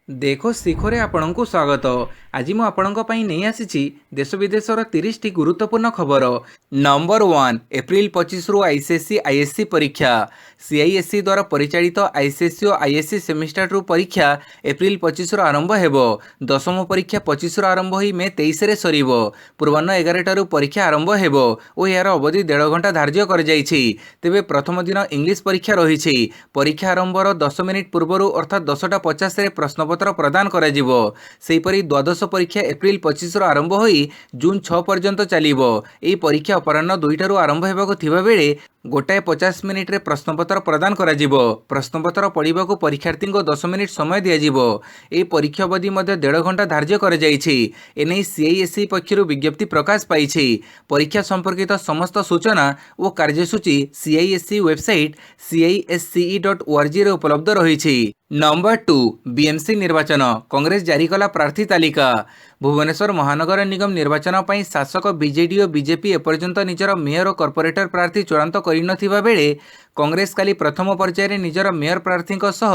देखो ଶିଖରେ ଆପଣଙ୍କୁ ସ୍ୱାଗତ। ଆଜି ମୁଁ ଆପଣଙ୍କ ପାଇଁ ନେଇ ଆସିଛି ଦେଶ ବିଦେଶର 30ଟି ଗୁରୁତ୍ୱପୂର୍ଣ୍ଣ ଖବର। ନମ୍ବର 1 ଏପ୍ରିଲ 25ରୁ ଆଇସିଏସଇ ଆଇଏସସି ପରୀକ୍ଷା। ସିଆଇଏସସି ଦ୍ୱାରା ପରିଚାଳିତ ଆଇସିଏସସି ଓ ଆଇଏସସି ସେମିଷ୍ଟାର 2 ପରୀକ୍ଷା ଏପ୍ରିଲ 25ରୁ ଆରମ୍ଭ ହେବ। ଦଶମ ପରୀକ୍ଷା 25ରୁ ଆରମ୍ଭ ହୋଇ ମେ 23ରେ ସରିବ। ପୂର୍ବାହ୍ନ 11ଟାରୁ ପରୀକ୍ଷା ଆରମ୍ଭ ହେବ ଓ ଏହାର ଅବଧି 1.5 ଘଣ୍ଟା ଧାର୍ଯ୍ୟ କରାଯାଇଛି। ତେବେ ପ୍ରଥମ ଦିନ ଇଂଲିଶ ପରୀକ୍ଷା ରହିଛି। ପରୀକ୍ଷା ଆରମ୍ଭର 10 ମିନିଟ୍ ପୂର୍ବରୁ ଅର୍ଥାତ୍ 10:50ରେ ପ୍ରଶ୍ନପତ୍ର ପ୍ରଦାନ କରାଯିବ। ସେହିପରି ଦ୍ୱାଦଶ ପରୀକ୍ଷା ଏପ୍ରିଲ 25ରୁ ଆରମ୍ଭ ହୋଇ ଜୁନ୍ 6 ପର୍ଯ୍ୟନ୍ତ ଚାଲିବ। ଏହି ପରୀକ୍ଷା ଅପରାହ୍ନ 2ଟାରୁ ଆରମ୍ଭ ହେବାକୁ ଥିବାବେଳେ 1:50ରେ ପ୍ରଶ୍ନପତ୍ର ପ୍ରଦାନ କରାଯିବ। ପ୍ରଶ୍ନପତ୍ର ପଢ଼ିବାକୁ ପରୀକ୍ଷାର୍ଥୀଙ୍କୁ 10 ମିନିଟ୍ ସମୟ ଦିଆଯିବ। ଏହି ପରୀକ୍ଷା ଅବଧି ମଧ୍ୟ 1.5 ଘଣ୍ଟା ଧାର୍ଯ୍ୟ କରାଯାଇଛି। ଏନେଇ ସିଆଇଏସସି ପକ୍ଷରୁ ବିଜ୍ଞପ୍ତି ପ୍ରକାଶ ପାଇଛି। ପରୀକ୍ଷା ସମ୍ପର୍କିତ ସମସ୍ତ ସୂଚନା ଓ କାର୍ଯ୍ୟସୂଚୀ ସିଆଇଏସସି ୱେବସାଇଟ୍ CISCE.orgରେ ଉପଲବ୍ଧ ରହିଛି। ନମ୍ବର 2 ବିଏମ୍ସି ନିର୍ବାଚନ, କଂଗ୍ରେସ ଜାରି କଲା ପ୍ରାର୍ଥୀ ତାଲିକା। ଭୁବନେଶ୍ୱର ମହାନଗର ନିଗମ ନିର୍ବାଚନ ପାଇଁ ଶାସକ ବିଜେଡି ଓ ବିଜେପି ଏପର୍ଯ୍ୟନ୍ତ ନିଜର ମେୟର ଓ କର୍ପୋରେଟର ପ୍ରାର୍ଥୀ ଚୂଡ଼ାନ୍ତ କରିନଥିବା ବେଳେ କଂଗ୍ରେସ କାଲି ପ୍ରଥମ ପର୍ଯ୍ୟାୟରେ ନିଜର ମେୟର ପ୍ରାର୍ଥୀଙ୍କ ସହ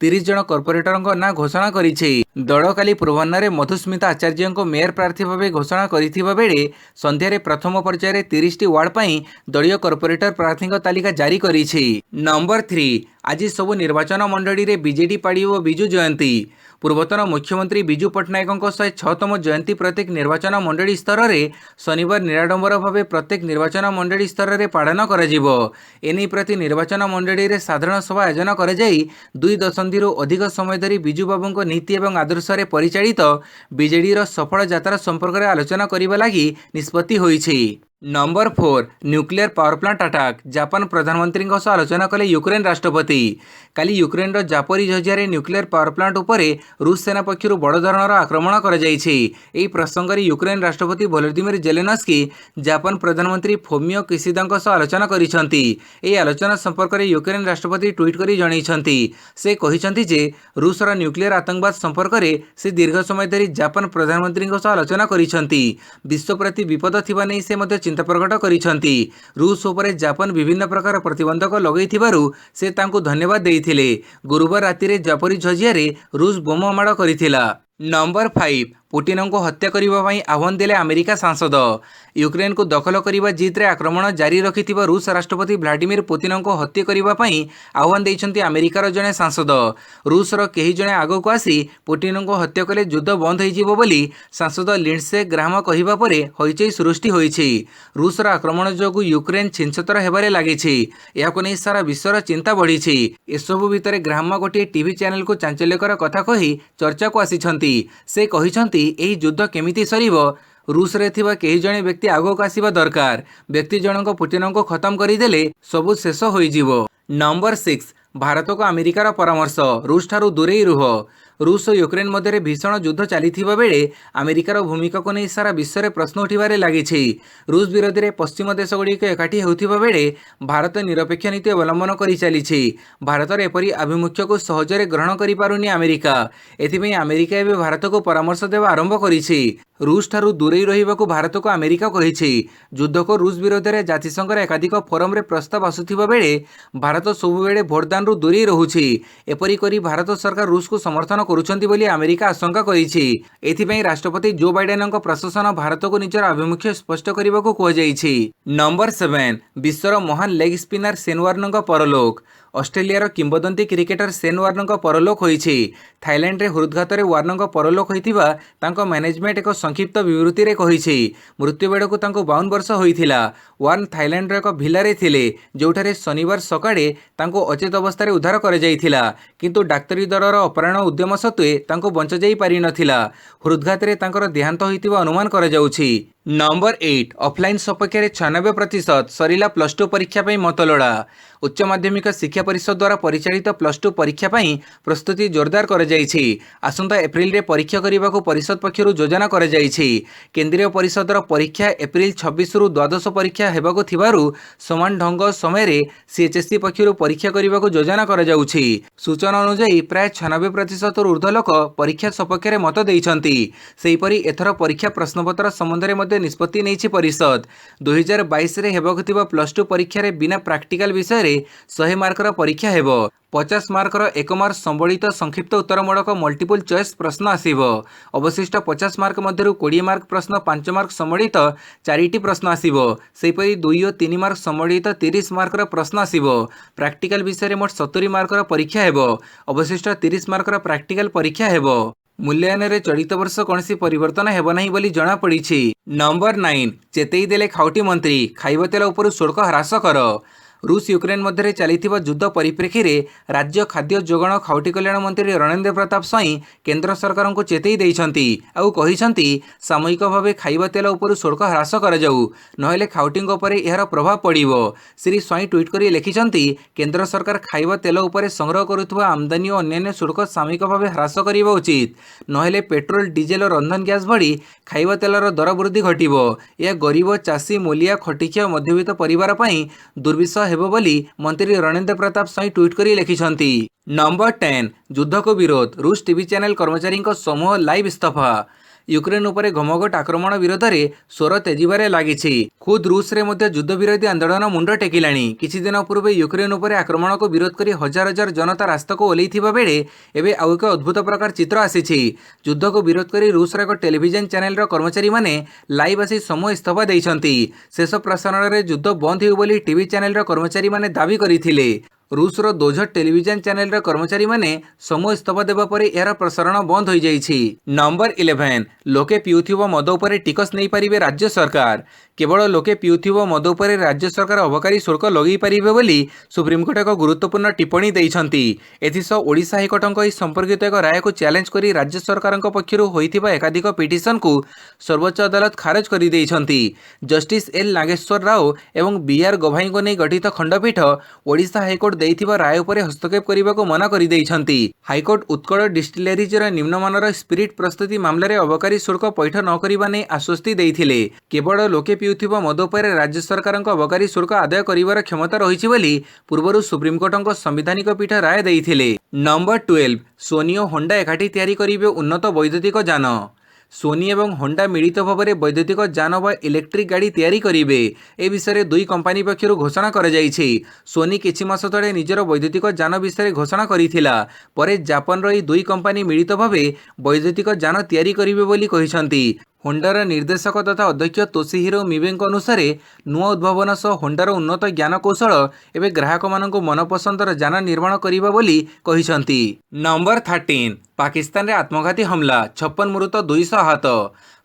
30 ଜଣ କର୍ପୋରେଟରଙ୍କ ନାଁ ଘୋଷଣା କରିଛି। ଦଳ କାଲି ପୂର୍ବାହ୍ନରେ ମଧୁସ୍ମିତା ଆଚାର୍ଯ୍ୟଙ୍କୁ ମେୟର ପ୍ରାର୍ଥୀ ଭାବେ ଘୋଷଣା କରିଥିବା ବେଳେ ସନ୍ଧ୍ୟାରେ ପ୍ରଥମ ପର୍ଯ୍ୟାୟରେ 30ଟି ୱାର୍ଡ ପାଇଁ ଦଳୀୟ କର୍ପୋରେଟର ପ୍ରାର୍ଥୀଙ୍କ ତାଲିକା ଜାରି କରିଛି। ନମ୍ବର 3 ଆଜି ସବୁ ନିର୍ବାଚନ ମଣ୍ଡଳୀରେ ବିଜେଡି ପାଳିବ ବିଜୁ ଜୟନ୍ତୀ। ପୂର୍ବତନ ମୁଖ୍ୟମନ୍ତ୍ରୀ ବିଜୁ ପଟ୍ଟନାୟକଙ୍କ 106ତମ ଜୟନ୍ତୀ ପ୍ରତ୍ୟେକ ନିର୍ବାଚନ ମଣ୍ଡଳୀ ସ୍ତରରେ ଶନିବାର ନିରାଡମ୍ବର ଭାବେ ପ୍ରତ୍ୟେକ ନିର୍ବାଚନ ମଣ୍ଡଳୀ ସ୍ତରରେ ପାଳନ କରାଯିବ। ଏନେଇ ପ୍ରତି ନିର୍ବାଚନ ମଣ୍ଡଳୀରେ ସାଧାରଣ ସଭା ଆୟୋଜନ କରାଯାଇ 2 ଦଶନ୍ଧିରୁ ଅଧିକ ସମୟ ଧରି ବିଜୁବାବୁଙ୍କ ନୀତି ଏବଂ ଆଦର୍ଶରେ ପରିଚାଳିତ ବିଜେଡିର ସଫଳ ଯାତ୍ରା ସମ୍ପର୍କରେ ଆଲୋଚନା କରିବା ଲାଗି ନିଷ୍ପତ୍ତି ହୋଇଛି। Number 4 nuclear power plant attack, Japan ପ୍ରଧାନମନ୍ତ୍ରୀଙ୍କ ସହ ଆଲୋଚନା କଲେ ୟୁକ୍ରେନ ରାଷ୍ଟ୍ରପତି। କାଲି ୟୁକ୍ରେନର ଜାପୋରିଝିଆରେ ନ୍ୟୁକ୍ଲିୟର ପାୱାର ପ୍ଲାଣ୍ଟ ଉପରେ ରୁଷ ସେନା ପକ୍ଷରୁ ବଡ଼ ଧରଣର ଆକ୍ରମଣ କରାଯାଇଛି। ଏହି ପ୍ରସଙ୍ଗରେ ୟୁକ୍ରେନ ରାଷ୍ଟ୍ରପତି ଭଲୋଦିମିର ଜେଲେନସ୍କି ଜାପାନ ପ୍ରଧାନମନ୍ତ୍ରୀ ଫୋମିଓ କିସିଦାଙ୍କ ସହ ଆଲୋଚନା କରିଛନ୍ତି। ଏହି ଆଲୋଚନା ସମ୍ପର୍କରେ ୟୁକ୍ରେନ ରାଷ୍ଟ୍ରପତି ଟ୍ୱିଟ୍ କରି ଜଣାଇଛନ୍ତି। ସେ କହିଛନ୍ତି ଯେ ରୁଷର ନ୍ୟୁକ୍ଲିୟର ଆତଙ୍କବାଦ ସମ୍ପର୍କରେ ସେ ଦୀର୍ଘ ସମୟ ଧରି ଜାପାନ ପ୍ରଧାନମନ୍ତ୍ରୀଙ୍କ ସହ ଆଲୋଚନା କରିଛନ୍ତି। ବିଶ୍ୱ ପ୍ରତି ବିପଦ ଥିବା ନେଇ ସେ ମଧ୍ୟ ଚିନ୍ତା ପ୍ରକଟ କରିଛନ୍ତି। ରୁଷ ଉପରେ ଜାପାନ ବିଭିନ୍ନ ପ୍ରକାର ପ୍ରତିବନ୍ଧକ ଲଗାଇଥିବାରୁ ସେ ତାଙ୍କୁ ଧନ୍ୟବାଦ ଦେଇଥିଲେ। ଗୁରୁବାର ରାତିରେ ଜାପୋରିଝିଆରେ ରୁଷ ବୋମା ମାଡ଼ କରିଥିଲା। ନମ୍ବର 5 ପୁଟିନଙ୍କୁ ହତ୍ୟା କରିବା ପାଇଁ ଆହ୍ୱାନ ଦେଲେ ଆମେରିକା ସାଂସଦ। ୟୁକ୍ରେନକୁ ଦଖଲ କରିବା ଜିଦ୍ରେ ଆକ୍ରମଣ ଜାରି ରଖିଥିବା ରୁଷ ରାଷ୍ଟ୍ରପତି ଭ୍ଲାଦିମିର ପୁତିନଙ୍କୁ ହତ୍ୟା କରିବା ପାଇଁ ଆହ୍ୱାନ ଦେଇଛନ୍ତି ଆମେରିକାର ଜଣେ ସାଂସଦ। ରୁଷର କେହି ଜଣେ ଆଗକୁ ଆସି ପୁଟିନଙ୍କୁ ହତ୍ୟା କଲେ ଯୁଦ୍ଧ ବନ୍ଦ ହୋଇଯିବ ବୋଲି ସାଂସଦ ଲିଣ୍ଡସେ ଗ୍ରାହାମ କହିବା ପରେ ହଇଚଇ ସୃଷ୍ଟି ହୋଇଛି। ରୁଷର ଆକ୍ରମଣ ଯୋଗୁଁ ୟୁକ୍ରେନ ଛିନ୍ଛତର ହେବାରେ ଲାଗିଛି। ଏହାକୁ ନେଇ ସାରା ବିଶ୍ୱର ଚିନ୍ତା ବଢ଼ିଛି। ଏସବୁ ଭିତରେ ଗ୍ରାହାମ ଗୋଟିଏ ଟିଭି ଚ୍ୟାନେଲକୁ ଚାଞ୍ଚଲ୍ୟକର କଥା କହି ଚର୍ଚ୍ଚାକୁ ଆସିଛନ୍ତି। ସେ କହିଛନ୍ତି ଏହି ଯୁଦ୍ଧ କେମିତି ସରିବ? ରୁଷରେ ଥିବା କେହି ଜଣେ ବ୍ୟକ୍ତି ଆଗକୁ ଆସିବା ଦରକାର। ବ୍ୟକ୍ତି ଜଣଙ୍କ ପୁଟିନଙ୍କୁ ଖତମ କରିଦେଲେ ସବୁ ଶେଷ ହୋଇଯିବ। ନମ୍ବର 6 ଭାରତକୁ ଆମେରିକାର ପରାମର୍ଶ, ରୁଷଠାରୁ ଦୂରେଇ ରୁହ। ରୁଷ ଓ ୟୁକ୍ରେନ ମଧ୍ୟରେ ଭୀଷଣ ଯୁଦ୍ଧ ଚାଲିଥିବା ବେଳେ ଆମେରିକାର ଭୂମିକାକୁ ନେଇ ସାରା ବିଶ୍ୱରେ ପ୍ରଶ୍ନ ଉଠିବାରେ ଲାଗିଛି। ରୁଷ ବିରୋଧରେ ପଶ୍ଚିମ ଦେଶଗୁଡ଼ିକ ଏକାଠି ହେଉଥିବା ବେଳେ ଭାରତ ନିରପେକ୍ଷ ନୀତି ଅବଲମ୍ବନ କରିଚାଲିଛି। ଭାରତର ଏପରି ଆଭିମୁଖ୍ୟକୁ ସହଜରେ ଗ୍ରହଣ କରିପାରୁନି ଆମେରିକା। ଏଥିପାଇଁ ଆମେରିକା ଏବେ ଭାରତକୁ ପରାମର୍ଶ ଦେବା ଆରମ୍ଭ କରିଛି। ରୁଷଠାରୁ ଦୂରେଇ ରହିବାକୁ ଭାରତକୁ ଆମେରିକା କହିଛି। ଯୁଦ୍ଧକୁ ରୁଷ ବିରୋଧରେ ଜାତିସଂଘର ଏକାଧିକ ଫୋରମରେ ପ୍ରସ୍ତାବ ଆସୁଥିବା ବେଳେ ଭାରତ ସବୁବେଳେ ଭୋଟଦାନରୁ ଦୂରେଇ ରହୁଛି। ଏପରି କରି ଭାରତ ସରକାର ରୁଷକୁ ସମର୍ଥନ କରୁଛନ୍ତି ବୋଲି ଆମେରିକା ଆଶଙ୍କା କରିଛି। ଏଥିପାଇଁ ରାଷ୍ଟ୍ରପତି ଜୋ ବାଇଡେନଙ୍କ ପ୍ରଶାସନ ଭାରତକୁ ନିଜର ଆଭିମୁଖ୍ୟ ସ୍ପଷ୍ଟ କରିବାକୁ କୁହାଯାଇଛି। ନମ୍ବର 7 ବିଶ୍ୱର ମହାନ ଲେଗ୍ ସ୍ପିନର ସେନ୍ ୱାର୍ଣ୍ଣଙ୍କ ପରଲୋକ। ଅଷ୍ଟ୍ରେଲିଆର କିମ୍ବଦନ୍ତୀ କ୍ରିକେଟର ସେନ୍ ୱାର୍ଣ୍ଣଙ୍କ ପରଲୋକ ହୋଇଛି। ଥାଇଲ୍ୟାଣ୍ଡରେ ହୃଦଘାତରେ ୱାର୍ଣ୍ଣଙ୍କ ପରଲୋକ ହୋଇଥିବା ତାଙ୍କ ମ୍ୟାନେଜମେଣ୍ଟ ଏକ ସଂକ୍ଷିପ୍ତ ବିବୃତ୍ତିରେ କହିଛି। ମୃତ୍ୟୁ ବେଳକୁ ତାଙ୍କୁ 52 ବର୍ଷ ହୋଇଥିଲା। ୱାର୍ଣ୍ଣ ଥାଇଲ୍ୟାଣ୍ଡର ଏକ ଭିଲାରେ ଥିଲେ, ଯେଉଁଠାରେ ଶନିବାର ସକାଳେ ତାଙ୍କୁ ଅଚେତ ଅବସ୍ଥାରେ ଉଦ୍ଧାର କରାଯାଇଥିଲା। କିନ୍ତୁ ଡାକ୍ତରୀ ଦଳର ଅପ୍ରାଣ ଉଦ୍ୟମ ସତ୍ତ୍ୱେ ତାଙ୍କୁ ବଞ୍ଚାଯାଇ ପାରିନଥିଲା। ହୃଦଘାତରେ ତାଙ୍କର ଦେହାନ୍ତ ହୋଇଥିବା ଅନୁମାନ କରାଯାଉଛି। ନମ୍ବର 8 ଅଫଲାଇନ୍ ସପକ୍ଷରେ 96% ସରିଲା +2 ପରୀକ୍ଷା ପାଇଁ ମତଲୋଡ଼ା। ଉଚ୍ଚ ମାଧ୍ୟମିକ ଶିକ୍ଷା ପରିଷଦ ଦ୍ୱାରା ପରିଚାଳିତ +2 ପରୀକ୍ଷା ପାଇଁ ପ୍ରସ୍ତୁତି ଜୋରଦାର କରାଯାଇଛି। ଆସନ୍ତା ଏପ୍ରିଲରେ ପରୀକ୍ଷା କରିବାକୁ ପରିଷଦ ପକ୍ଷରୁ ଯୋଜନା କରାଯାଇଛି। କେନ୍ଦ୍ରୀୟ ପରିଷଦର ପରୀକ୍ଷା ଏପ୍ରିଲ 26ରୁ ଦ୍ୱାଦଶ ପରୀକ୍ଷା ହେବାକୁ ଥିବାରୁ ସମାନ ଢଙ୍ଗ ସମୟରେ ସିଏଚ୍ଏସ୍ଇ ପକ୍ଷରୁ ପରୀକ୍ଷା କରିବାକୁ ଯୋଜନା କରାଯାଉଛି। ସୂଚନା ଅନୁଯାୟୀ ପ୍ରାୟ 96%ରୁ ଉର୍ଦ୍ଧ୍ୱ ଲୋକ ପରୀକ୍ଷା ସପକ୍ଷରେ ମତ ଦେଇଛନ୍ତି। ସେହିପରି ଏଥର ପରୀକ୍ଷା ପ୍ରଶ୍ନପତ୍ର ସମ୍ବନ୍ଧରେ ମଧ୍ୟ ନିଷ୍ପତ୍ତି ନେଇଛି ପରିଷଦ। 2022ରେ ହେବାକୁ ଥିବା +2 ପରୀକ୍ଷାରେ ବିନା ପ୍ରାକ୍ଟିକାଲ ବିଷୟରେ 100 ମାର୍କର ପରୀକ୍ଷା ହେବ। 50 मार्कर 1 मार्क संबलित संक्षिप्त उत्तरमूलक मल्टीपल चॉइस प्रश्न आसिबो। अवशिष्ट 50 मार्क मध्यरु 20 मार्क प्रश्न 5 मार्क संबलित 4टी प्रश्न आसिबो। सेहिपरि 2 और 3 मार्क संबलित 30 मार्कर प्रश्न आसिबो। प्रैक्टिकल विषय मोट 70 मार्कर परीक्षा हेबो। अवशिष्ट 30 मार्कर प्रैक्टिकल परीक्षा हेबो। मूल्यांकन रे चलित वर्ष कौनसी परिवर्तन हेब नहीं बोली जना पड़ी। नंबर 9 चेतई देले खाउटी मंत्री खाइबा तेल उपरु शुल्क ह्रास कर। रूस यूक्रेन मध्य चलता युद्ध परिप्रेक्षी में राज्य खाद्य जोगाण खाउटी कल्याण मंत्री रणेंद्र प्रताप स्वाई केंद्र सरकार को चेतई देइछंती आउ कहिछंती सामूहिक भाव खाइबा तेल उपरु शुल्क ह्रास कर जाऊ नहेले खाउटी उपरे एहार प्रभाव पड़िबो। श्री स्वाई ट्वीट करी लिखिछंती केंद्र सरकार खाइबा तेल उपरे संग्रह करुवा आमदानी और अन्य शुल्क सामूहिक भाव ह्रास करिबा उचित नहेले पेट्रोल डीजेल और रंधन गैस भड़ी खाइबा तेलर दर वृद्धि घटिबो। यह गरीब चाषी मूलिया खटिखिया मध्यवित्त परिवार पई दुर्विषह हेबो बोली मंत्री रणेंद्र प्रताप स्वाई ट्वीट करी लिखिछंती। नंबर 10 युद्ध को विरोध रूस टीवी चैनल कर्मचारी समूह लाइव इस्तफा। यूक्रेन उपरे घमघट आक्रमण विरोध में स्वर तेजिबारे लागिछि। खुद रूस रे मध्य युद्ध विरोधी आंदोलन मुंड टेकिलाणी। किछि दिन पूर्व यूक्रेन उपरे आक्रमण को विरोध करी हजार हजार जनता रास्ता को ओल्लैथिबा बेले एबे आउ एक अद्भुत प्रकार चित्र आसीछि। युद्ध को विरोध करी रूस एक टेलीविजन चैनल रो कर्मचारी माने लाइव आसी समूह इस्तफा देइछंती। शेष प्रसारण रे युद्ध बंद हो बोली टीवी चैनल रो कर्मचारी माने दाबी करिथिले। रूस रो दोझट टेलीविजन चैनल रो कर्मचारी माने समूह इस्तफा देबा परे यार प्रसारण बंद हो जाइछि। नंबर 11 लोके पिउथिबो मद उपरे टिकस नहीं पारिबे राज्य सरकार। केवल लोके पिउथिबो मद उपरे राज्य सरकार अबकारी शुल्क लगै पारिबे बोली सुप्रीमकोर्ट एक गुरुत्वपूर्ण टिप्पणी दैछंती। एथिसह ओडिशा हाईकोर्टक एही संपर्कित एक राय को चैलेंज करी राज्य सरकारक पक्षरु होइथिबा एकाधिक पिटिशन को सर्वोच्च अदालत खारज करि दैछंती। जस्टिस एल नागेश्वर राव एवं बीआर गभाई को नहीं गठित खंडपीठ ओडिशा हाईकोर्ट देइथिबा राय उपरे हस्तक्षेप करने को मना करि दैछंती। हाईकोर्ट उत्कल डिस्टिलरीज निम्नमानर स्पिरिट प्रस्तुति मामलें अबकारी शुल्क पैठ न करिबा नै आश्वस्ति देइथिले। केवल लोके पिउथिबा मद उपरे राज्य सरकार अबकारी शुल्क आदाय करिवार क्षमता रहिछि बोली पूर्वरु सुप्रीमकोर्टक संवैधानिक पीठ राय देइथिले। नंबर 12 सोनी और होंडा एकाठी तैयारी करिबे उन्नत वैद्युतिक यान। सोनी एवं होंडा मिलित भाव में वैद्युतिक यान व इलेक्ट्रिक गाड़ी तैयारी करिबे ए विषय दुई कंपनी पक्षरु घोषणा करा जायछि। सोनी किछि मास तळे निजर वैद्युतिक यान विषय घोषणा करिथिला परे जापान रो दुई कंपनी मिलित भाव वैद्युतिक यान तैयारी करिबे बोली कहिसंती। होंडार निर्देशक तथा अध्यक्ष तोशिहिरो मिबेंक अनुसार नुआ उद्भावन सह होंडार उन्नत ज्ञान कौशल एवं ग्राहक मानक मनपसंदर यान निर्माण करिबा बोली कहिसंती। नंबर 13 पाकिस्तान रे आत्मघाती हमला 56 मृत 200 आहत।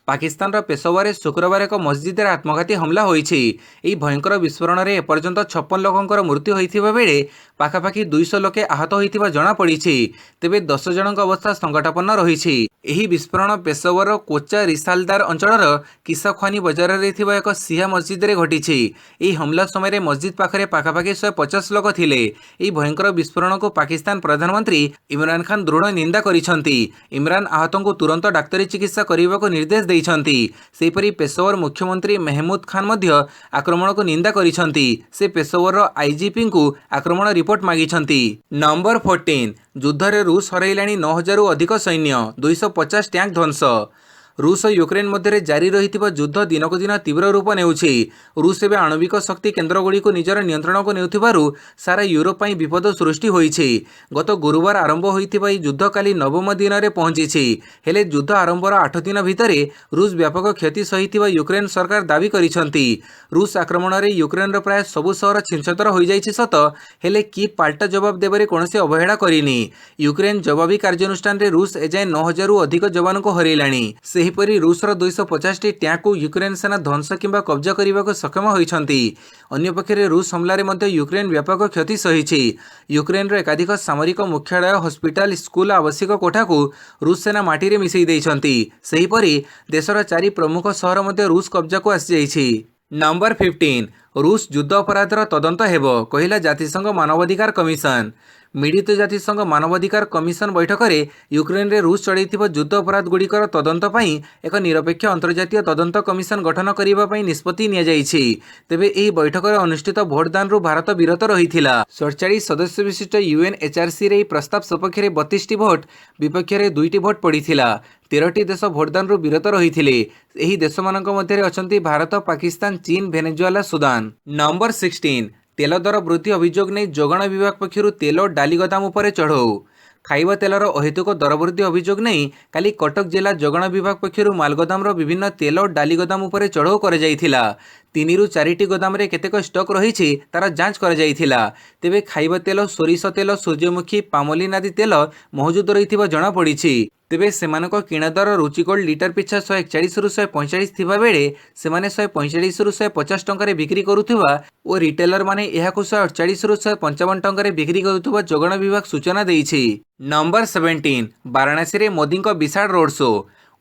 पाकिस्तान पेशोवर शुक्रवार एक मस्जिद आत्मघाती हमला होइछि। एही भयंकर विस्फोरण में एपर्यंत 56 लोकंकर मृत्यु होइथिबा बेले पाखापाखि 200 लोके आहत होइथिबा जणा पड़िछि। तेबे 10 जनक अवस्था संकटापन्न रहिछि। एही विस्फोरण पेशोवर कोचा रिसालदार अंचलर किसाख्वानी बजार रे थिबा एक सिया मस्जिद रे घटिछि। एही हमला समय मस्जिद पाखरे पाखापाखि 150 लोक थिले। एही भयंकर विस्फोरण को पाकिस्तान प्रधानमंत्री इमरान खान दृढ़ निंदा करिसंती। इमरान आहतों को तुरंत डाक्तरी चिकित्सा करने को निर्देश देइछंती। सेहिपरि पेशोवर मुख्यमंत्री महमूद खान मध्य आक्रमण को निंदा करिसंती। से पेशोवर आईजीपी को आक्रमण रिपोर्ट मागिछंती। नंबर 14 युद्ध रे रूस हरैलाणी 9000 अधिक सैन्य 250 टैंक ध्वंस। रूस और यूक्रेन मध्य जारी रही युद्ध दिनक दिन तीव्र रूप नेउछि। रूस एवं आणविक शक्ति केन्द्रगुड़ी को निजर नियंत्रण को नेउथिबारु सारा यूरोप में विपद सृष्टि होइछि। गत गुरुवार आरंभ होइथिबा युद्ध काली नवम दिन में पहुंची। हेले युद्ध आरंभर 8 दिन भितर रूस व्यापक क्षति सहिथिबा यूक्रेन सरकार दावी करिसंती। रूस आक्रमण में यूक्रेन प्राय सबु सहर छिंछतर हो जाइछि सत हेले की पाल्टा जवाब देबारे कोनोसी अवहेला करिनी। यूक्रेन जवाबी कार्यानुष्ठान रे रूस एजाए 9000 अधिक जवान को हरैलाणी। सेहिपरि रूसर 250 टैंक को यूक्रेन सेना ध्वंस किंबा कब्जा करने को सक्षम होइछंती। अन्य पक्षरे रूस हमलारे मध्य यूक्रेन व्यापक क्षति सहिछि। यूक्रेन एकाधिक सामरिक मुख्यालय हॉस्पिटल स्कूल आवश्यक कोठा को रूस सेना माटी रे मिसई दैछंती। सेहिपरि देशर 4 प्रमुख सहर मध्य रूस कब्जा को आसी जाइछि। नंबर 15 रूस युद्ध अपराधर तदंत हेबो कहिला जातिसंघ मानवाधिकार कमिशन। मिलित जातिसंघ मानवाधिकार कमिशन बैठक में यूक्रेन रे रूस चलैथिबा युद्ध अपराध गुड़िकर तदंत पई एक निरपेक्ष अंतर्जातीय तदंत कमिशन गठन करिबा पई निष्पत्ति निया जाइछि। तेबे एही बैठक में अनुष्ठित भोटदान रु भारत विरत रहिथिला। 47 सदस्य विशिष्ट यूएनएचआरसी रे प्रस्ताव सपक्ष में 32 भोट विपक्ष में 2 भोट पड़ीथिला। 13टी देश भोटदान रु विरत रहिथिले। एही देश मानक मध्य अछंती भारत, पाकिस्तान, चीन, वेनेजुएला, सुदान। नंबर 16 तेल दर वृद्धि अभियोग नहीं जोगाण विभाग पक्षर तेल डाली गोदाम उपर चढ़ऊ। खाइबा तेलर अहेतुक दर वृद्धि अभियोग नहीं काली कटक जिला जोगाण विभाग पक्षर मालगोदामर विभिन्न तेल डाली गोदाम उपर चढ़ऊ कर 3 ରୁ 4ଟି ଗୋଦାମରେ କେତେକ ଷ୍ଟକ୍ ରହିଛି ତାର ଯାଞ୍ଚ କରାଯାଇଥିଲା। ତେବେ ଖାଇବା ତେଲ, ସୋରିଷ ତେଲ, ସୂର୍ଯ୍ୟମୁଖୀ, ପାମୋଲିନ୍ ଆଦି ତେଲ ମହଜୁଦ ରହିଥିବା ଜଣାପଡ଼ିଛି। ତେବେ ସେମାନଙ୍କ କିଣା ଦର ରୁଚିଗୋଲ୍ଡ ଲିଟର ପିଛା 141 ରୁ 145 ଥିବା ବେଳେ ସେମାନେ 145 ରୁ 150 ଟଙ୍କାରେ ବିକ୍ରି କରୁଥିବା ଓ ରିଟେଲର ମାନେ ଏହାକୁ 148 ରୁ 155 ଟଙ୍କାରେ ବିକ୍ରି କରୁଥିବା ଯୋଗାଣ ବିଭାଗ ସୂଚନା ଦେଇଛି। ନମ୍ବର 17 ବାରାଣାସୀରେ ମୋଦିଙ୍କ ବିଶାଳ ରୋଡ୍ ଶୋ।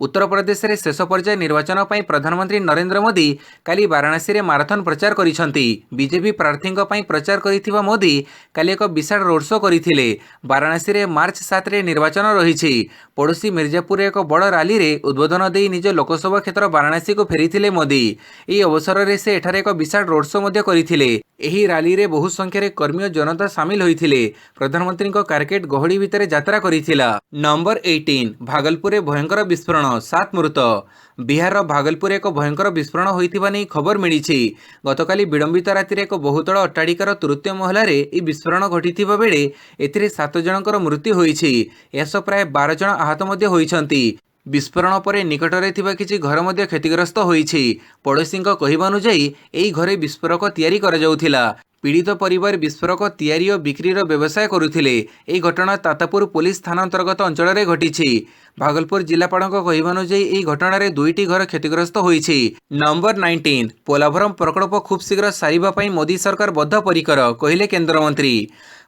उत्तर प्रदेश में शेष पर्याय निर्वाचन पर प्रधानमंत्री नरेंद्र मोदी काली वाराणसी में माराथन प्रचार करिसेंती। बीजेपी प्रार्थी प्रचार करिथिबा मोदी काली एक विशाल रोड शो करथिले। वाराणसी में मार्च 7 रे निर्वाचन रही। पड़ोसी मिर्जापुर एक बड़ रैली रे उद्बोधन दे निज लोकसभा क्षेत्र वाराणसी को फेरीथिले मोदी। यह अवसर में से एठारे एक विशाल रोड शो मध्य करथिले। एही रैली रे बहु संख्यार कर्मी और जनता सामिल होइथिले। प्रधानमंत्री कारकेट गहड़ी भितर यात्रा करिथिला। नंबर 18 भागलपुर में भयंकर विस्फोरण 7 मृत। बिहार भागलपुर एक भयंकर विस्फोरण होइथिबा नै खबर मिली। गतकाली विलंबित राति एक बहुतल अट्टालिकार तृतीय महलार यह विस्फोरण घटिथिबा बेले एथिरे 7 जनकर मृत्यु होइछि। एसो प्राय 12 जन आहत मध्य होइछन्ति। विस्फोरण पर निकटरे थिबा किछि घर मध्य क्षतिग्रस्त होइछि। पड़ोशी कहवा अनुसार एही घरे विस्फोरक तैयारी करा जाउथिला। पीड़ित परिवार विस्फोरक तैयारी और बिक्रीर व्यवसाय करुथिले। एही घटना तातापुर पुलिस थाना अंतर्गत अंचल में घटिछि। भागलपुर जिलापाल कहवा अनुसार यह घटन 2टी घर क्षतिग्रस्त होइछि। नंबर 19 पोलाभरम प्रकल्प खूब शीघ्र सारिबा पई मोदी सरकार बद्धपरिकर कहिले केंद्रमंत्री।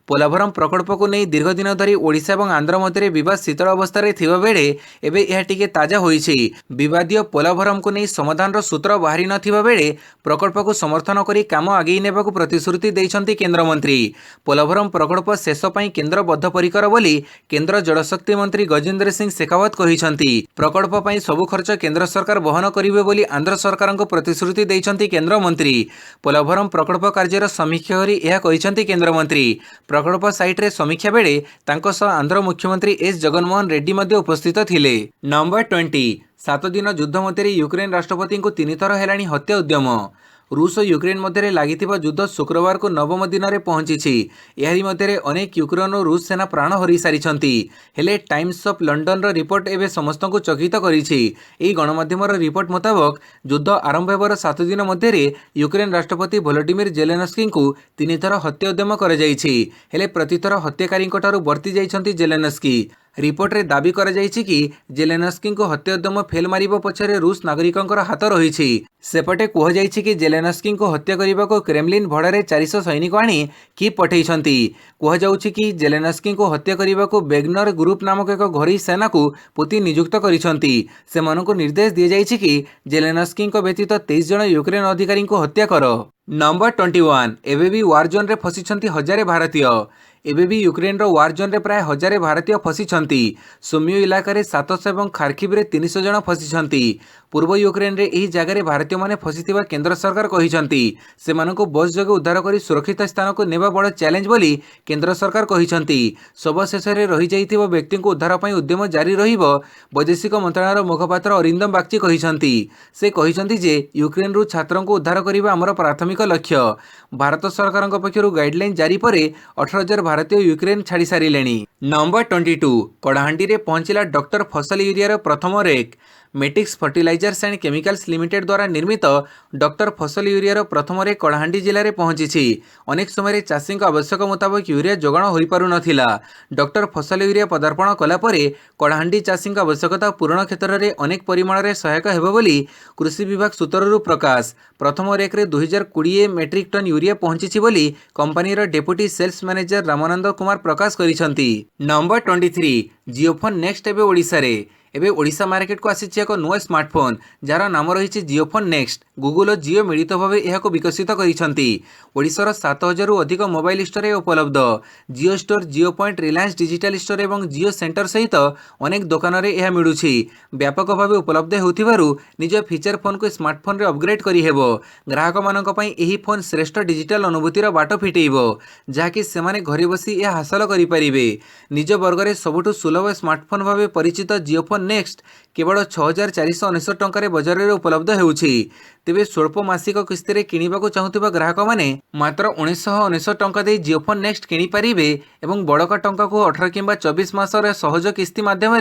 पोलाभरम प्रकल्प को नहीं दीर्घ दिन धरी ओडिशा और आंध्र मध्य विवाद शीतल अवस्था थिबा बेले एबे यह टिके ताजा होइछि। विवादीय पोलाभरम को नहीं समाधान सूत्र बाहरी नथिबा बेले प्रकल्प को समर्थन करी काम आगे नेबाकू प्रतिश्रुति दैछन्ति केंद्रमंत्री। पोलाभरम प्रकल्प शेष पई केंद्र बद्धपरिकर बोली केंद्र जलशक्ति मंत्री गजेंद्र सिंह शेखावत कहिसन्ति। प्रकल्प पई सबु खर्च केंद्र सरकार वहन करिवे बोली आंध्र सरकार को प्रतिश्रुति दैछन्ति केंद्रमंत्री। पोलाभरम प्रकल्प कार्यर समीक्षा करी यह कहिसन्ति केंद्रमंत्री। प्रकल्प साइट रे समीक्षा बेले तांको सह आंध्र मुख्यमंत्री एस जगनमोहन रेड्डी मध्य उपस्थित थिले। नंबर 20 7 दिन युद्ध मध्य यूक्रेन राष्ट्रपति को 3 थर हेलाणी हत्या उद्यम। रूस और यूक्रेन मध्य लगी युद्ध शुक्रवार को 9म दिन में पहुंची। एहारी मध्य अनेक यूक्रेन और रूस सेना प्राण हरि सारी। हेले टाइम्स ऑफ लंडन रिपोर्ट एवं समस्त को चकित कर गणमाध्यम रिपोर्ट मुताबक युद्ध आरंभ होवर 7 दिन मध्य यूक्रेन राष्ट्रपति वोलोडिमिर जेलेनस्की को 3 थर हत्या उद्यम कर प्रतिथर हत्याकारी बर्ती जाइछन्ति जेलेनस्की। रिपोर्ट रे दाबी करा जायछि कि जेलेनस्की को हत्या उद्यम फेल मारिबा पछरे रूस नागरिकंकर हाथ रहिछि। सेपटे कह जायछि कि जेलेनस्की को हत्या करने को क्रेमलिन भड़ारे 400 सैनिक आनी की पठैछन्ति। कह जाउछि कि जेलेनस्की को हत्या करने को वेगनर ग्रुप नामक एक घरोई सेना को पुतिन नियुक्त करिसन्ति। सेमानकु निर्देश दिया जायछि कि जेलेनस्की को व्यतीत 23 जन यूक्रेन अधिकारी को हत्या कर। नंबर 21 एबे भी वार जोन रे फसिछन्ति हजारे भारतीय। एबे भी यूक्रेन रो वार जोन रे प्राय 1000 भारतीय फसिछन्ति। सोमियो इलाका रे 700 और खार्किव रे 300 जन फसिछन्ति। पूर्व यूक्रेन रे एही जगह रे भारतीय माने फसिथिबा केंद्र सरकार कहिछन्ति। सेमानकु बस जगे उद्धार करी सुरक्षित स्थान को नेबा बड़ चैलेंज बोली केंद्र सरकार कहिछन्ति। सब शेष रे रहि जाइथिबा व्यक्ति को उद्धार पई उद्यम जारी रहिबो वैदेशिक मंत्रालय मुखपात्र अरिंदम बागची कहिछन्ति। से कहिछन्ति जे यूक्रेन रु छात्रों को उद्धार करिबा हमर प्राथमिक लक्ष्य। भारत सरकार पक्षरु गाइडलाइन जारी परे 18,000 भारतीय यूक्रेन छाड़ी सारिलेनी। नंबर 22 कड़ाहांडी रे पहुंचला डॉक्टर फसल यूरिया प्रथम rake. Matix fertilisers and chemicals limited द्वारा निर्मित डॉक्टर फसल यूरिया प्रथम रेक कड़ाहांडी जिले में पहुंची। अनेक समय चाषी आवश्यक मुताबक यूरिया जोगाण हो पारु नथिला। डॉक्टर फसल यूरिया पदार्पण कला परे कड़ाहांडी चाषी आवश्यकता पूरण क्षेत्र में अनेक परिमाण में सहायक हेबो बोली कृषि विभाग सूत्ररु प्रकाश। प्रथम रेक रे 2020 मेट्रिक टन यूरिया पहुंची बोली कंपनीर deputy sales manager Ramanand Kumar प्रकाश करिसन्ति। नंबर 23 जियोफोन नेक्स्ट एबे ओडिशा रे। एबे ओडिशा मार्केट को आसीछि एक नुआ स्मार्टफोन जार नाम रही जियोफोन नेक्स्ट। गूगल और जियो मिलित भाव यह विकसित करिसन्ति। ओडिशार 7,000 रु अधिक मोबाइल स्टोर उपलब्ध। जियो स्टोर, जियो पॉइंट, रिलायंस डिजिटल स्टोर और जियो सेंटर सहित अनेक दुकान में यह मिलुछि। व्यापक भाव उपलब्ध होथिबारु निज फीचर फोन को स्मार्टफोन रे अपग्रेड करि हेबो। ग्राहक मानक पई एही फोन श्रेष्ठ डिजिटल अनुभूतिर बाट फिटेइबो जहाँकि सेमाने घरे बसी यह हासिल करि परिबे। निज वर्ग में सबुठु सुलभ स्मार्टफोन भाव परिचित जियोफोन जिओफोन नेक्स्ट केवल 6499 टंकार बजार में उपलब्ध होउछि। तेबे स्वल्प मासिक किस्ती किणवाक चाहूबा ग्राहक मैंने मात्र 1999 टंका दे जिओफोन नेक्स्ट किणिपारे और बड़का टंका को 18 कि 24 मासर सहज किस्ती माध्यम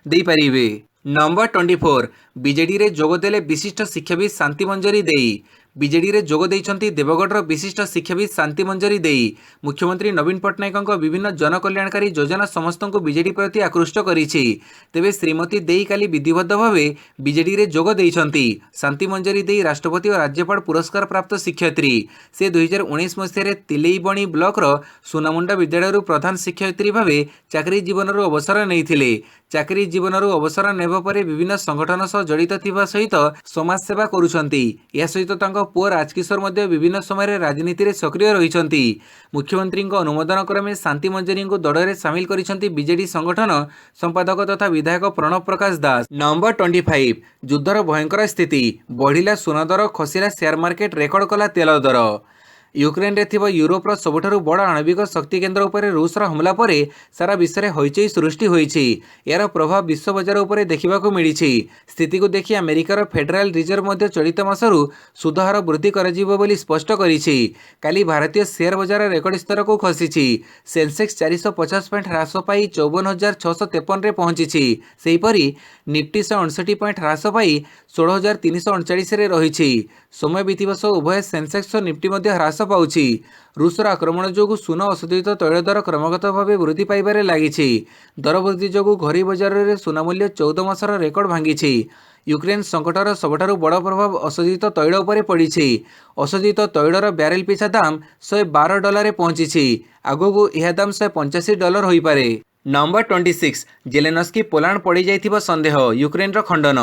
देपारे। नंबर 24 बीजेडी रे जोगदेले विशिष्ट शिक्षाविद शांति मंजरी देई। बीजेडी रे जोग देइछंती देवगढ़ विशिष्ट शिक्षाविद शांति मंजरी देई। मुख्यमंत्री नवीन पट्टनायक विभिन्न जनकल्याणकारी योजना समस्त को बीजेडी प्रति आकृष्ट करिछि। तेबे श्रीमती देई काली विधिबद्ध भावे बीजेडी रे जोग देइछंती। शांति मंजरी देई राष्ट्रपति और राज्यपाल पुरस्कार प्राप्त शिक्षयित्री। से 2019 मसीह तिलेईबणी ब्लॉक सुनामुंडा विद्यालय प्रधान शिक्षयित्री भावे चाकरी जीवन अवसर नैथिले। चाकरी जीवन अवसर नेबा परे विभिन्न संगठन सह जड़ित थिबा सहित समाज सेवा करुछंती। या सहित तांको पुओ राजकिशोर मध्य विभिन्न समय राजनीति रे सक्रिय रहिछंती। मुख्यमंत्री अनुमोदन क्रमे शांति मंजरी को दल में सामिल करिछंती बीजेडी संगठन संपादक तथा विधायक प्रणव प्रकाश दास। नंबर 25 युद्धर भयंकर स्थिति बढ़िला सुना दर खसिला शेयर मार्केट रेकर्ड कला तेल दर। यूक्रेन रे थिबा यूरोपर सबुठारु बड़ आणविक शक्ति केन्द्र उपरे रूसर हमला परे सारा विश्व में हईचई सृष्टि होईछि। यार प्रभाव विश्व बजार उपरे देखिबाकु मिलिछि। स्थिति को देखि अमेरिकार फेडरल रिजर्व मध्य चलित मासरु सुध हार वृद्धि कराजिबो बोली स्पष्ट करिछि। काली भारतीय शेयर बजार रेकर्ड स्तर को खसिछि। सेंसेक्स 450 पॉइंट ह्रास पाई 54653 रे पहुंचिछि। सेहीपरि निफ्टी 159 पॉइंट ह्रास पाई 16339 रे रहिछि। समय बीतिबा सह उभय सेंसेक्स और निफ्टी मध्य ह्रास पाउछि। रूसर आक्रमण जोगु सुना अशोधित तैल दर क्रमगत भाव वृद्धि पाइबारे लागिछि। दर वृद्धि जोगु घरोई बजार में सुना मूल्य 14 मासर रेकर्ड भांगिछि। यूक्रेन संकटर सबठारु बड़ प्रभाव अशोधित तैल उपरे पड़िछि। अशोधित तैलर ब्यारेल पिछा दाम $112 पहुंचिछि। आगकू यह दाम $185 होइपारे। नंबर 26 जेलेनस्की पोलैंड पड़ जाइथिबा संदेह यूक्रेन खंडन।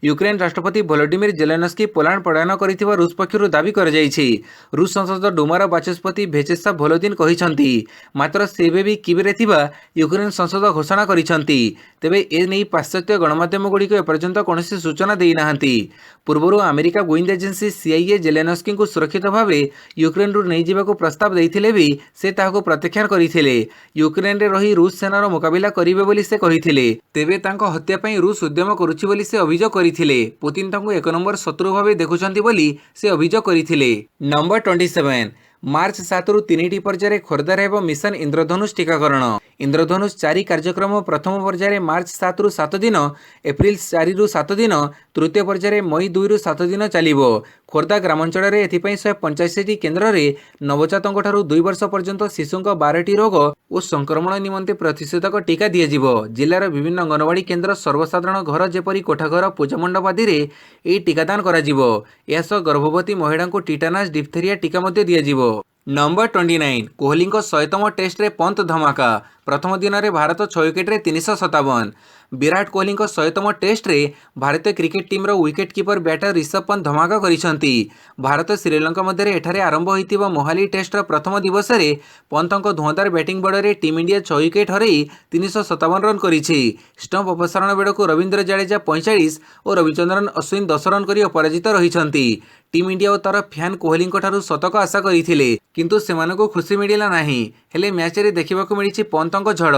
यूक्रेन राष्ट्रपति वोलोडिमिर जेलेनस्की पोलैंड पलायन करिथिबा रूस पक्षरु दाबी कर जाइछि। रूस संसद डुमार बाचस्पति भेचेस्लाव भोलोदिन कहिसंती। मात्र सेबे भी किबेरे थिबा यूक्रेन संसद घोषणा करिसंती। तेबे ए नै पाश्चात्य गणमाध्यम गुड़िक एपर्यंत कौनसी सूचना देई नाहंती। पूर्वरु अमेरिका गोइंदा एजेंसी CIA जेलेनस्की को सुरक्षित भावे यूक्रेन रु नै जिबाकू प्रस्ताव देइथिले भी से ताहाको प्रत्याख्यान करिथिले। यूक्रेन रे रही रूस सेनार मुकाबिला करिवे बोली से कहिथिले। तेबे तांको हत्या पई रूस उद्यम करुछि बोली से अभियोग करिथिले। पुतिन तांको एक नंबर शत्रु भावे देखुछंती बोली से अभियोग करिथिले। नंबर 27 मार्च 7 रु 3टी पर्यायर खोर्धार हेब मिशन इंद्रधनुष टीकाकरण। इंद्रधनुष 4 कार्यक्रम प्रथम पर्यायर मार्च 7 रु 7 दिन, एप्रिल 4 रु 7 दिन, तृतीय पर्यायर मई 2 रु 7 दिन चलिबो। खोर्धा ग्रामांचल में एथिपाई 185टी केन्द्र में नवजातों ठारू 2 वर्ष पर्यंत शिशुंक 12टी रोग और संक्रमण निमंते प्रतिषेधक टीका दियाजिबो। जिलार विभिन्न अंगनवाड़ी केन्द्र सर्वसाधारण घर जेपरी कोठाघर पूजामंडप आदि में टीकादान कराजिबो। यासह गर्भवती महिला को टीटानस डिप्थेरिया टीका मध्य दियाजिबो। नंबर 29 कोहली 100तम टेस्ट रे पंत धमाका। प्रथम दिन में भारत 6 विकेट रे 357। विराट कोहली 100तम टेस्ट रे भारतीय क्रिकेट टीम रो wicket keeper batter Rishabh Pant धमाका करिसंती। भारत श्रीलंका मध्य एठारे आरंभ होइतिबा मोहाली टेस्ट रो प्रथम दिवस रे पंतक धुआंधार बैटिंग बड़े टीम इंडिया 6 विकेट हरई 357 रन करिछि। स्टंप अपसारण बेड़क रवींद्र जडेजा 45 और रविचंद्रन अश्विन 10 रन करी अपराजित रहिसंती। टीम इंडिया और तार फैन कोहली ठारू शतक आशा करथिले किंतु सेमानकु खुशी मिलिला नाही। हेले मैच रे देखिबाकू मिलिछि पंतक झड़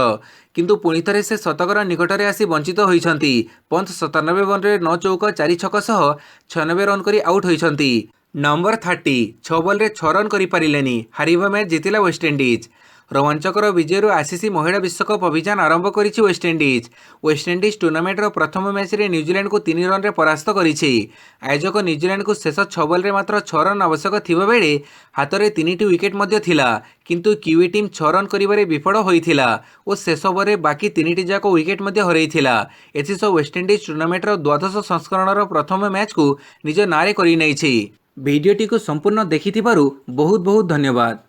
किंतु पुणी थे से शतकर निकटरे आसी वंचित होइछंती। पंत 97 रन रे 9 चौका 4 छक्का सह 96 रन करी आउट होइछंती। नंबर 30 6 बॉल रे 6 रन करि पारिलेनी हारिबा मैच जितिला वेस्टइंडीज। रोमांचकर विजय आईसीसी महिला विश्वकप अभियान आरंभ करिछि वेस्टइंडीज। वेस्टइंडीज टूर्नामेंट प्रथम मैच रे न्यूजीलैंड को 3 रन रे परास्त करिछि। आयोजक न्यूजीलैंड को शेष 6 बॉल रे मात्र 6 रन आवश्यक थिबा बेले हाथ में 3टी विकेट मध्य थिला किंतु किवी टीम 6 रन करिबारे विफल होइथिला और शेष ओवर रे बाकी 3टी जाक विकेट मध्य हरैथिला। एथिसह वेस्टइंडीज टूर्नामेंट द्वादश संस्करण प्रथम मैच को निज नारे करि नैछि। वीडियोटी को संपूर्ण देखिथिबारु बहुत बहुत धन्यवाद।